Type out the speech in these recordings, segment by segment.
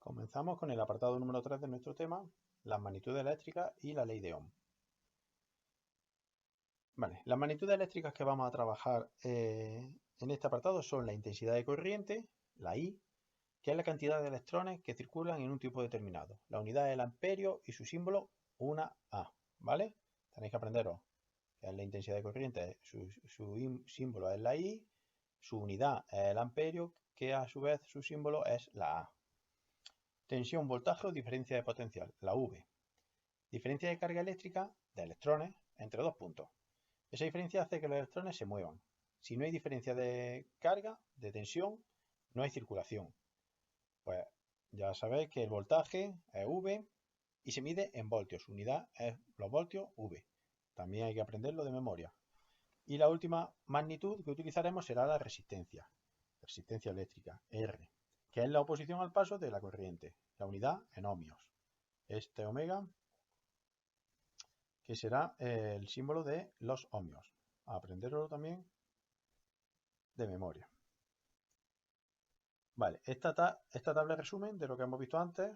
Comenzamos con el apartado número 3 de nuestro tema, las magnitudes eléctricas y la ley de Ohm. Vale, las magnitudes eléctricas que vamos a trabajar en este apartado son la intensidad de corriente, la I, que es la cantidad de electrones que circulan en un tipo determinado. La unidad es el amperio y su símbolo una A, ¿vale? Tenéis que aprenderos que es la intensidad de corriente, su símbolo es la I, su unidad es el amperio, que a su vez su símbolo es la A. Tensión, voltaje o diferencia de potencial, la V. Diferencia de carga eléctrica de electrones entre dos puntos. Esa diferencia hace que los electrones se muevan. Si no hay diferencia de carga, de tensión, no hay circulación. Pues ya sabéis que el voltaje es V y se mide en voltios. Su unidad es los voltios V. También hay que aprenderlo de memoria. Y la última magnitud que utilizaremos será la resistencia eléctrica, R, que es la oposición al paso de la corriente. La unidad en ohmios. Este omega, que será el símbolo de los ohmios. A aprenderlo también de memoria. Vale, esta tabla es resumen de lo que hemos visto antes.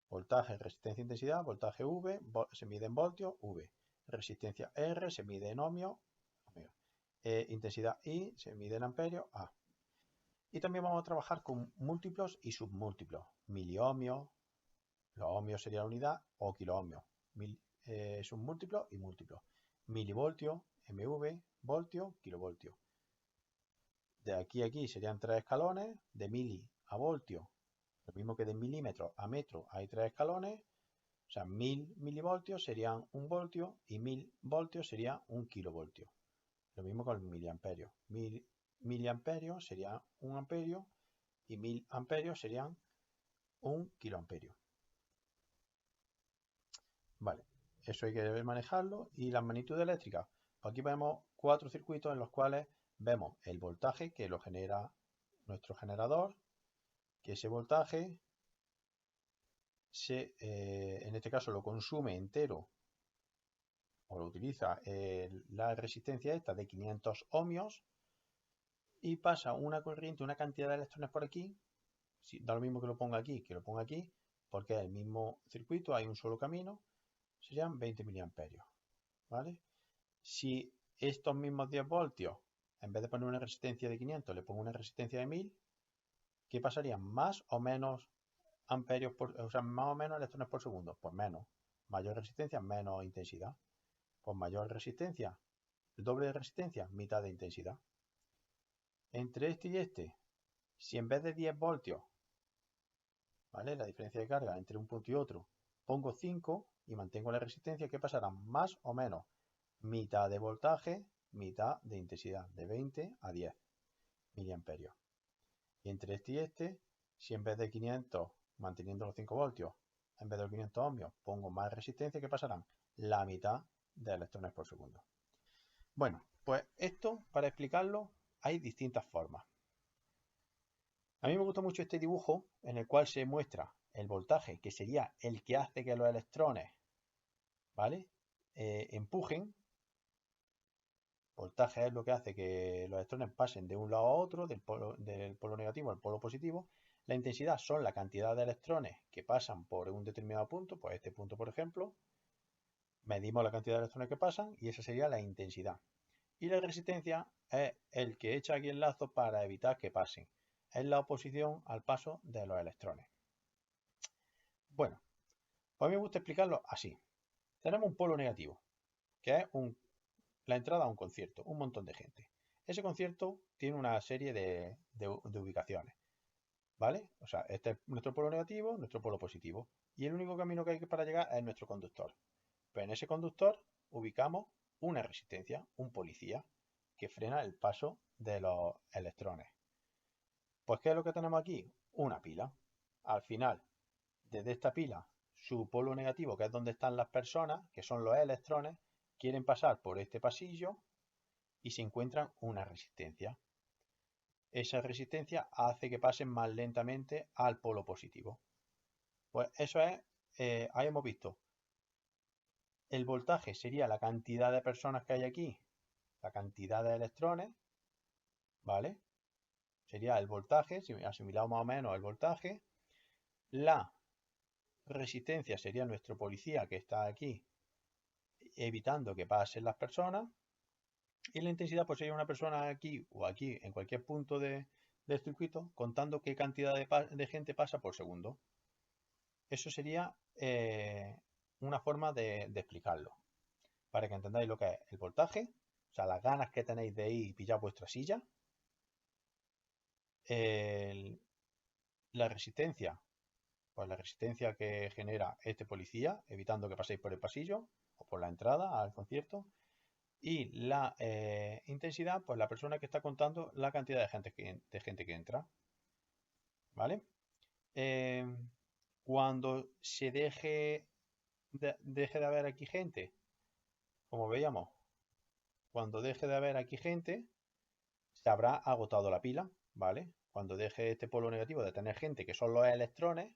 Voltaje, resistencia, intensidad, voltaje V se mide en voltios, V. Resistencia R se mide en ohmios, intensidad I se mide en amperios, A. Y también vamos a trabajar con múltiplos y submúltiplos. Miliohmios, los ohmios sería la unidad, o kiloohmios. Submúltiplos y múltiplos. Milivoltio, MV, voltio, kilovoltio. De aquí a aquí serían 3 escalones, de mili a voltio, lo mismo que de milímetros a metro hay 3 escalones, o sea, 1000 milivoltios serían 1 voltio y 1000 voltios sería 1 kilovoltio. Lo mismo con el miliamperio. 1000 miliamperios sería 1 amperio y 1000 amperios serían 1 kiloamperio. Vale, eso hay que manejarlo. Y las magnitudes eléctricas. Pues aquí vemos 4 circuitos en los cuales vemos el voltaje que lo genera nuestro generador, que ese voltaje en este caso lo consume entero o lo utiliza la resistencia esta de 500 ohmios y pasa una corriente, una cantidad de electrones por aquí. Da lo mismo que lo ponga aquí que lo ponga aquí, porque es el mismo circuito, hay un solo camino, serían 20 miliamperios, ¿vale? Si estos mismos 10 voltios, en vez de poner una resistencia de 500, le pongo una resistencia de 1000, ¿qué pasaría? ¿Más o menos amperios o sea, más o menos electrones por segundo? Pues menos. Mayor resistencia, menos intensidad. Pues mayor resistencia, el doble de resistencia, mitad de intensidad. Entre este y este, si en vez de 10 voltios, ¿vale? La diferencia de carga entre un punto y otro, pongo 5 y mantengo la resistencia, ¿qué pasará? Más o menos mitad de voltaje, mitad de intensidad, de 20 a 10 miliamperios. Y entre este y este, si en vez de 500, manteniendo los 5 voltios, en vez de los 500 ohmios, pongo más resistencia, ¿qué pasarán? La mitad de electrones por segundo. Bueno, pues esto, para explicarlo, hay distintas formas. A mí me gusta mucho este dibujo en el cual se muestra el voltaje, que sería el que hace que los electrones, ¿vale? Empujen. Voltaje es lo que hace que los electrones pasen de un lado a otro, del polo negativo al polo positivo. La intensidad son la cantidad de electrones que pasan por un determinado punto, pues este punto por ejemplo. Medimos la cantidad de electrones que pasan y esa sería la intensidad. Y la resistencia es el que echa aquí el lazo para evitar que pasen. Es la oposición al paso de los electrones. Bueno, pues a mí me gusta explicarlo así. Tenemos un polo negativo, que es la entrada a un concierto, un montón de gente. Ese concierto tiene una serie de ubicaciones, ¿vale? O sea, este es nuestro polo negativo, nuestro polo positivo. Y el único camino que hay para llegar es nuestro conductor. Pero en ese conductor ubicamos una resistencia, un policía, que frena el paso de los electrones. Pues, ¿qué es lo que tenemos aquí? Una pila. Al final, desde esta pila, su polo negativo, que es donde están las personas, que son los electrones, quieren pasar por este pasillo y se encuentran una resistencia. Esa resistencia hace que pasen más lentamente al polo positivo. Pues eso es, ahí hemos visto, el voltaje sería la cantidad de personas que hay aquí, la cantidad de electrones, ¿vale? Sería el voltaje, si asimilado más o menos el voltaje. La resistencia sería nuestro policía que está aquí evitando que pasen las personas. Y la intensidad pues sería una persona aquí o aquí en cualquier punto del circuito contando qué cantidad de gente pasa por segundo. Eso sería una forma de explicarlo. Para que entendáis lo que es el voltaje, o sea, las ganas que tenéis de ir y pillar vuestra silla. La resistencia, pues la resistencia que genera este policía, evitando que paséis por el pasillo o por la entrada al concierto. Y la intensidad, pues la persona que está contando la cantidad de gente que entra. ¿Vale? Eh, cuando se deje de haber aquí gente, como veíamos, cuando deje de haber aquí gente, se habrá agotado la pila, ¿vale? Cuando deje este polo negativo de tener gente, que son los electrones,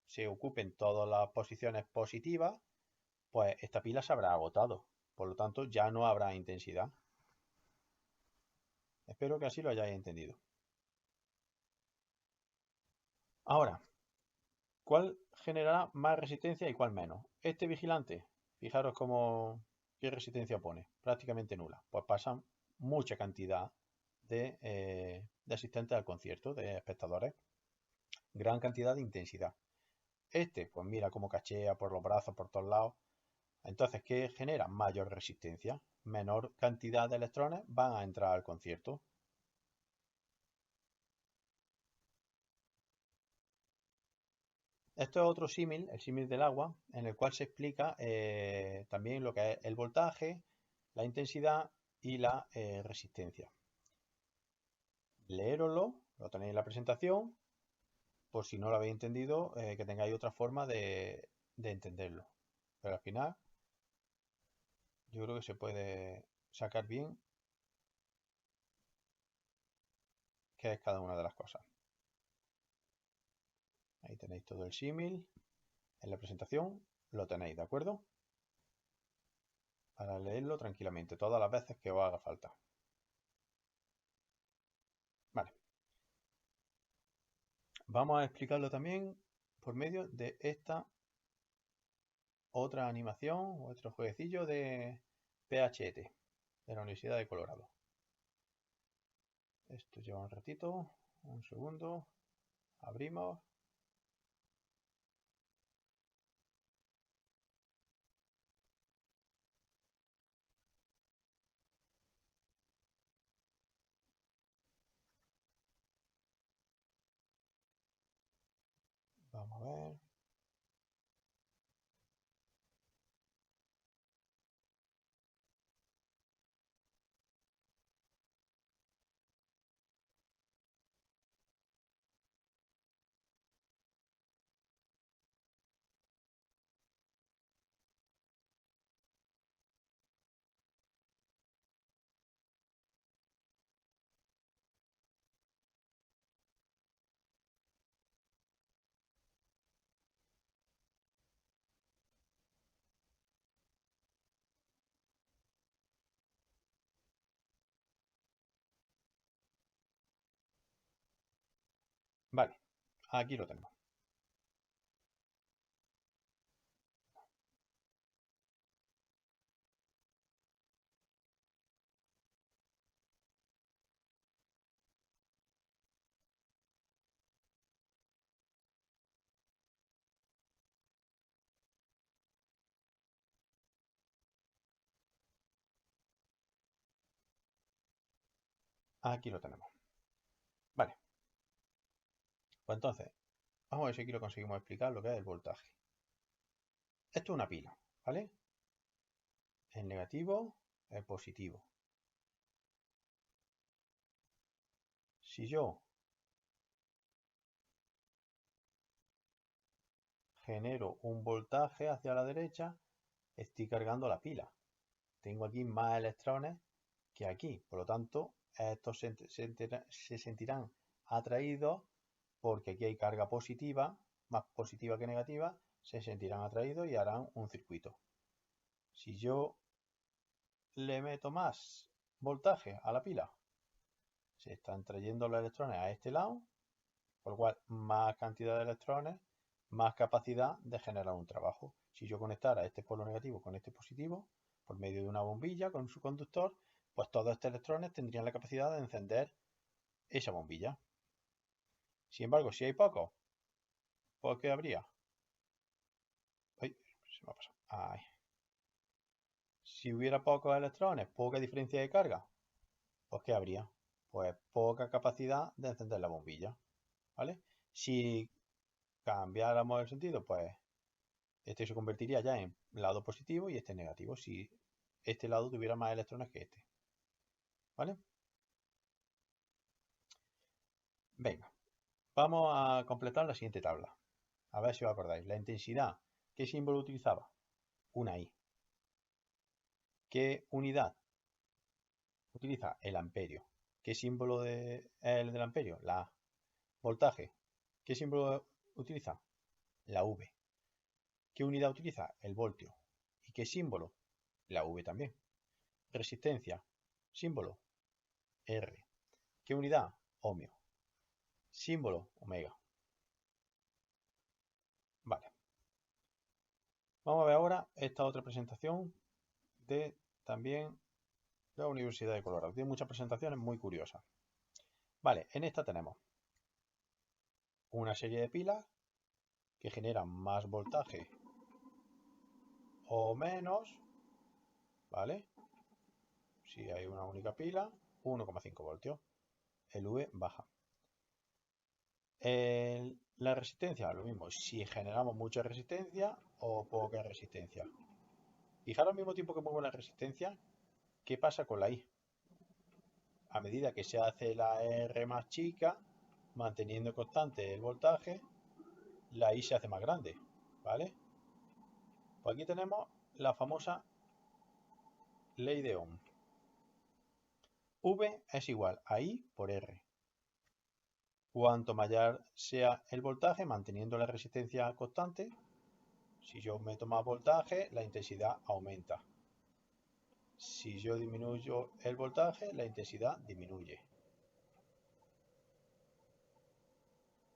se ocupen todas las posiciones positivas, pues esta pila se habrá agotado. Por lo tanto, ya no habrá intensidad. Espero que así lo hayáis entendido. Ahora, ¿cuál generará más resistencia y cuál menos? Este vigilante, fijaros qué resistencia pone, prácticamente nula. Pues pasan mucha cantidad de asistentes al concierto, de espectadores, gran cantidad de intensidad. Este, pues mira cómo cachea por los brazos, por todos lados. Entonces, ¿qué genera? Mayor resistencia. Menor cantidad de electrones van a entrar al concierto. Esto es otro símil, el símil del agua, en el cual se explica también lo que es el voltaje, la intensidad y la resistencia. Leéroslo, lo tenéis en la presentación, por si no lo habéis entendido, que tengáis otra forma de entenderlo. Pero al final, yo creo que se puede sacar bien qué es cada una de las cosas. Ahí tenéis todo el símil. En la presentación lo tenéis, ¿de acuerdo? Para leerlo tranquilamente, todas las veces que os haga falta. Vale. Vamos a explicarlo también por medio de esta otra animación, otro jueguecillo de PHET, de la Universidad de Colorado. Esto lleva un ratito, un segundo, abrimos. Vamos a ver. Vale, aquí lo tenemos. Aquí lo tenemos. Vale, pues entonces, vamos a ver si aquí lo conseguimos explicar lo que es el voltaje. Esto es una pila, ¿vale? El negativo, el positivo. Si yo genero un voltaje hacia la derecha, estoy cargando la pila. Tengo aquí más electrones que aquí. Por lo tanto, estos se sentirán atraídos porque aquí hay carga positiva, más positiva que negativa, se sentirán atraídos y harán un circuito. Si yo le meto más voltaje a la pila, se están trayendo los electrones a este lado Por lo cual, más cantidad de electrones, más capacidad de generar un trabajo. Si yo conectara este polo negativo con este positivo, por medio de una bombilla con su conductor, pues todos estos electrones tendrían la capacidad de encender esa bombilla. Sin embargo, si hay pocos, pues ¿qué habría? Ay, se me ha pasado. Ay. Si hubiera pocos electrones, poca diferencia de carga, pues ¿qué habría? Pues poca capacidad de encender la bombilla, ¿vale? Si cambiáramos el sentido, pues este se convertiría ya en lado positivo y este en negativo, si este lado tuviera más electrones que este, ¿vale? Venga, vamos a completar la siguiente tabla. A ver si os acordáis. La intensidad, ¿qué símbolo utilizaba? Una I. ¿Qué unidad utiliza? El amperio. ¿Qué símbolo es el del amperio? La A. Voltaje. ¿Qué símbolo utiliza? La V. ¿Qué unidad utiliza? El voltio. ¿Y qué símbolo? La V también. Resistencia. Símbolo. R. ¿Qué unidad? Ohmio. Símbolo. Omega. Vale. Vamos a ver ahora esta otra presentación de también la Universidad de Colorado. Tiene muchas presentaciones muy curiosas. Vale, en esta tenemos una serie de pilas que generan más voltaje o menos, ¿vale? Si hay una única pila, 1,5 voltios. El V baja. La resistencia, lo mismo, si generamos mucha resistencia o poca resistencia. Fijaros al mismo tiempo que muevo la resistencia, ¿qué pasa con la I? A medida que se hace la R más chica, manteniendo constante el voltaje, la I se hace más grande, ¿vale? Pues aquí tenemos la famosa ley de Ohm. V es igual a I por R. Cuanto mayor sea el voltaje, manteniendo la resistencia constante, si yo meto más voltaje, la intensidad aumenta. Si yo disminuyo el voltaje, la intensidad disminuye.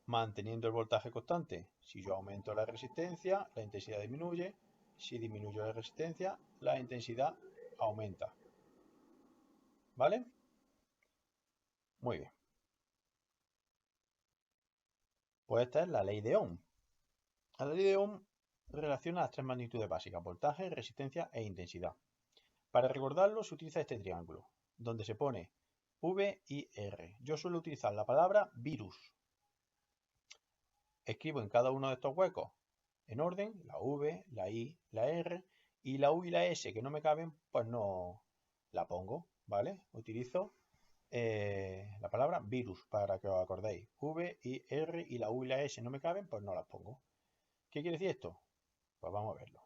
Manteniendo el voltaje constante, si yo aumento la resistencia, la intensidad disminuye. Si disminuyo la resistencia, la intensidad aumenta. ¿Vale? Muy bien. Pues esta es la ley de Ohm. La ley de Ohm relaciona las tres magnitudes básicas: voltaje, resistencia e intensidad. Para recordarlo se utiliza este triángulo, donde se pone V y R. Yo suelo utilizar la palabra virus. Escribo en cada uno de estos huecos en orden la V, la I, la R, y la U y la S que no me caben, pues no la pongo, ¿vale? Utilizo la palabra virus para que os acordéis. V, I, R y la U y la S no me caben, pues no las pongo. ¿Qué quiere decir esto? Pues vamos a verlo.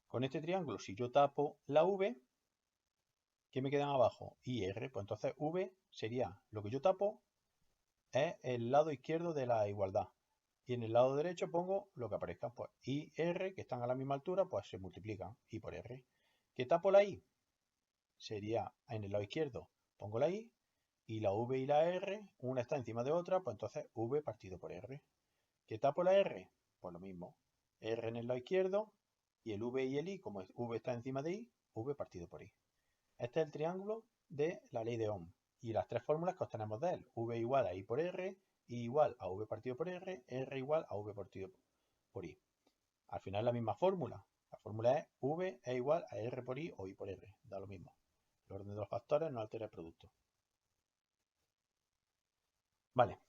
Con este triángulo, si yo tapo la V, ¿qué me quedan abajo? I, R, pues entonces V sería lo que yo tapo, es el lado izquierdo de la igualdad. Y en el lado derecho pongo lo que aparezca. Pues I, R, que están a la misma altura, pues se multiplican. I por R. ¿Qué tapo la I? Sería en el lado izquierdo pongo la I y la V y la R, una está encima de otra, pues entonces V partido por R. ¿Qué tapo la R? Pues lo mismo. R en el lado izquierdo y el V y el I, como V está encima de I, V partido por I. Este es el triángulo de la ley de Ohm. Y las tres fórmulas que obtenemos de él. V igual a I por R, I igual a V partido por R, R igual a V partido por I. Al final es la misma fórmula. La fórmula es V es igual a R por I o I por R. Da lo mismo. El orden de los factores no altera el producto. Vale,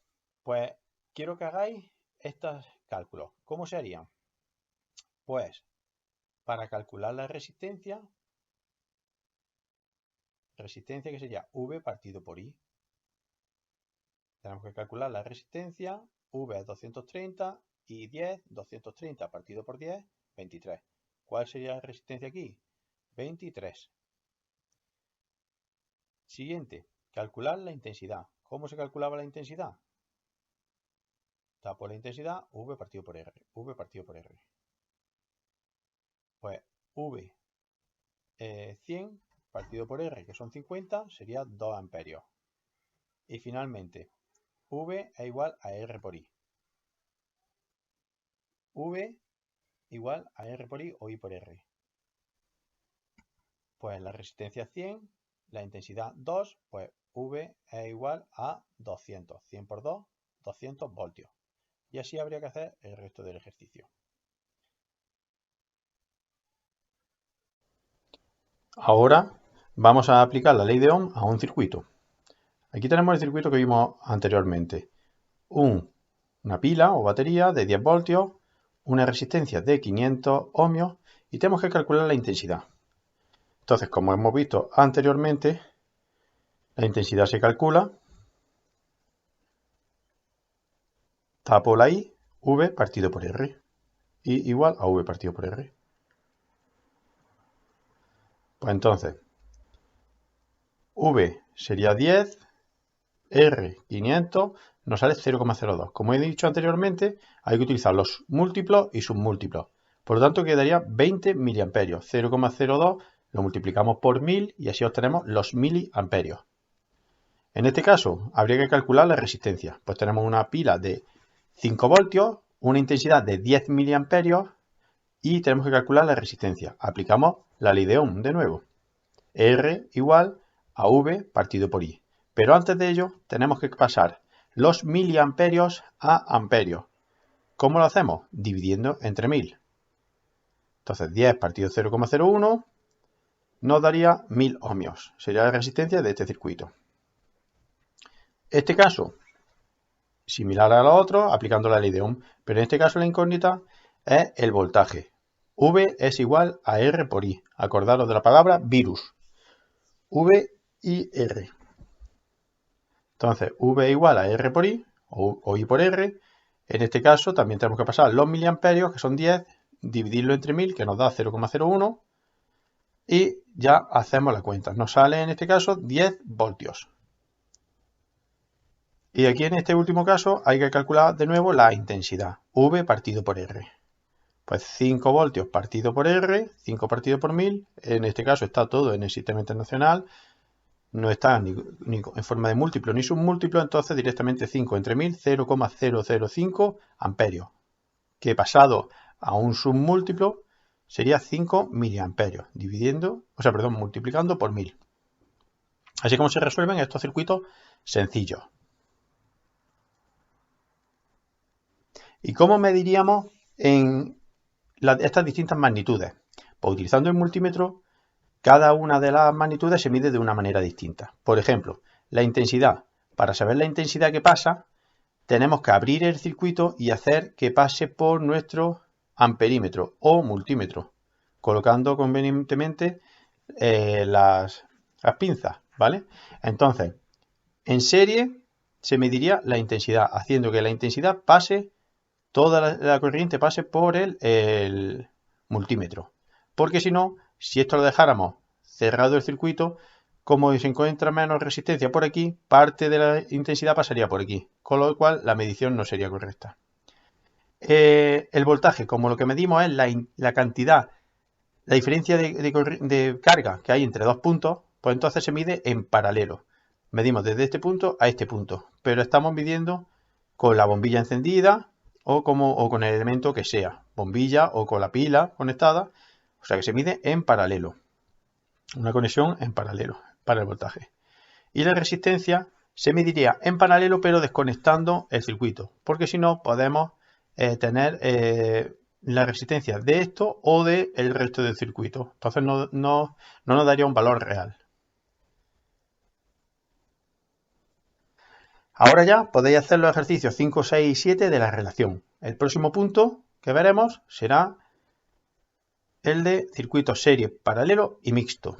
pues quiero que hagáis estos cálculos. ¿Cómo se harían? Pues para calcular la resistencia que sería V partido por I. Tenemos que calcular la resistencia, V es 230 y 10, 230 partido por 10, 23. ¿Cuál sería la resistencia aquí? 23. Siguiente, calcular la intensidad. ¿Cómo se calculaba la intensidad? Tapo la intensidad, V partido por R, V partido por R. Pues V 100 partido por R, que son 50, sería 2 amperios. Y finalmente, V es igual a R por I. V igual a R por I o I por R. Pues la resistencia es 100, la intensidad 2, pues V es igual a 200. 100 por 2, 200 voltios. Y así habría que hacer el resto del ejercicio. Ahora vamos a aplicar la ley de Ohm a un circuito. Aquí tenemos el circuito que vimos anteriormente. Una pila o batería de 10 voltios, una resistencia de 500 ohmios y tenemos que calcular la intensidad. Entonces, como hemos visto anteriormente, la intensidad se calcula, tapo la I, V partido por R, I igual a V partido por R. Pues entonces, V sería 10, R 500, nos sale 0,02. Como he dicho anteriormente, hay que utilizar los múltiplos y submúltiplos. Por lo tanto, quedaría 20 miliamperios. 0,02 lo multiplicamos por 1000 y así obtenemos los miliamperios. En este caso, habría que calcular la resistencia. Pues tenemos una pila de 5 voltios, una intensidad de 10 miliamperios y tenemos que calcular la resistencia. Aplicamos la ley de Ohm de nuevo. R igual a V partido por I. Pero antes de ello tenemos que pasar los miliamperios a amperios. ¿Cómo lo hacemos? Dividiendo entre 1000. Entonces 10 partido 0,01 nos daría 1000 ohmios. Sería la resistencia de este circuito. Este caso, similar a los otros, aplicando la ley de Ohm. Pero en este caso la incógnita es el voltaje. V es igual a R por I. Acordaros de la palabra virus. V y R. Entonces, V igual a R por I o I por R. En este caso también tenemos que pasar los miliamperios, que son 10, dividirlo entre 1000, que nos da 0,01. Y ya hacemos la cuenta. Nos sale en este caso 10 voltios. Y aquí en este último caso hay que calcular de nuevo la intensidad. V partido por R. Pues 5 voltios partido por R, 5 partido por 1000. En este caso está todo en el sistema internacional. No está ni en forma de múltiplo ni submúltiplo, entonces directamente 5 entre 1000, 0,005 amperios, que pasado a un submúltiplo sería 5 miliamperios, multiplicando por 1000. Así como se resuelven estos circuitos sencillos. ¿Y cómo mediríamos estas distintas magnitudes? Pues utilizando el multímetro, cada una de las magnitudes se mide de una manera distinta. Por ejemplo, la intensidad. Para saber la intensidad que pasa, tenemos que abrir el circuito y hacer que pase por nuestro amperímetro o multímetro, colocando convenientemente las pinzas, ¿vale? Entonces, en serie se mediría la intensidad, haciendo que la intensidad pase, toda la corriente pase por el multímetro. Porque si no, si esto lo dejáramos cerrado el circuito, como se encuentra menos resistencia por aquí, parte de la intensidad pasaría por aquí, con lo cual la medición no sería correcta. El voltaje, como lo que medimos es la cantidad, la diferencia de carga que hay entre dos puntos, pues entonces se mide en paralelo. Medimos desde este punto a este punto, pero estamos midiendo con la bombilla encendida o con el elemento que sea, bombilla o con la pila conectada, o sea que se mide en paralelo. Una conexión en paralelo para el voltaje. Y la resistencia se mediría en paralelo pero desconectando el circuito, porque si no podemos tener la resistencia de esto o del resto del circuito. Entonces no nos daría un valor real. Ahora ya podéis hacer los ejercicios 5, 6 y 7 de la relación. El próximo punto que veremos será el de circuito serie, paralelo y mixto.